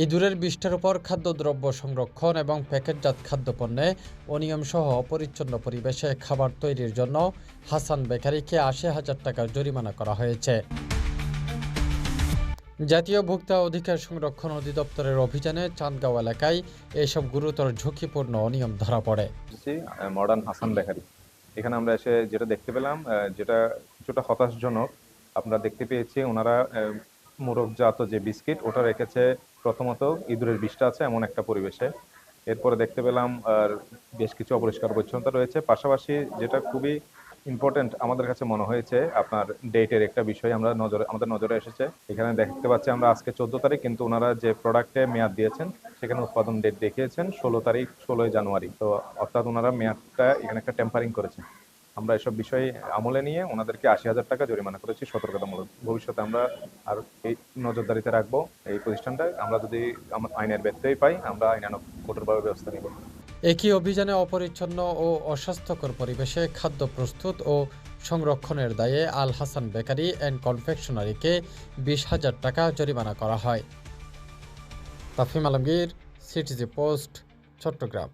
ইঁদুরের বিষ্ঠার উপর খাদ্যদ্রব্য সংরক্ষণ এবং প্যাকেটজাত খাদ্যপণ্যে অনিয়মসহ অপরিচ্ছন্ন পরিবেশে খাবার তৈরির জন্য হাসান বেকারিকে ৮০,০০০ টাকার জরিমানা করা হয়েছে। জাতীয় ভোক্তা অধিকার সংরক্ষণ অধিদপ্তরের অভিযানে চান্দগাঁও এলাকায় এসব গুরুতর ঝুঁকিপূর্ণ অনিয়ম ধরা পড়ে। মডার্ন হাসান বেকারি, এখানে আমরা এসে যেটা দেখতে পেলাম, যেটা কিছুটা হতাশজনক। আমরা দেখতে পেয়েছি ওনারা মোরগজাত যে বিস্কিট ওটা রেখেছে প্রথমত ইঁদুরের বিষটা আছে এমন একটা পরিবেশে। এরপরে দেখতে পেলাম আর বেশ কিছু অপরিষ্কার পরিচ্ছন্নতা রয়েছে। পাশাপাশি যেটা খুবই ইম্পর্টেন্ট আমাদের কাছে মনে হয়েছে, আপনার ডেটের একটা বিষয় আমাদের নজরে এসেছে। এখানে দেখতে পাচ্ছি আমরা আজকে 14 তারিখ, কিন্তু ওনারা যে প্রোডাক্টে মেয়াদ দিয়েছেন সেখানে উৎপাদন ডেট দেখিয়েছেন 16 তারিখ, 16 জানুয়ারি। তো অর্থাৎ ওনারা মেয়াদটা এখানে একটা টেম্পারিং করেছেন। আমরা এসব বিষয়ে আমলে নিয়ে ওনাদেরকে ৮০,০০০ টাকা জরিমানা করেছি সতর্কতামূলক। ভবিষ্যতে আমরা আর এই নজরদারিতে রাখবো এই প্রতিষ্ঠানটা। আমরা যদি আইনের ব্যত্যয় পাই, আমরা আইনানুগ কঠোরভাবে ব্যবস্থা নিব। একই অভিযানে অপরিচ্ছন্ন ও অস্বাস্থ্যকর পরিবেশে খাদ্য প্রস্তুত ও সংরক্ষণের দায়ে আল হাসান বেকারি অ্যান্ড কনফেকশনারিকে ২০,০০০ টাকা জরিমানা করা হয়। Tafim Alamgir, CTG post, Chittagong.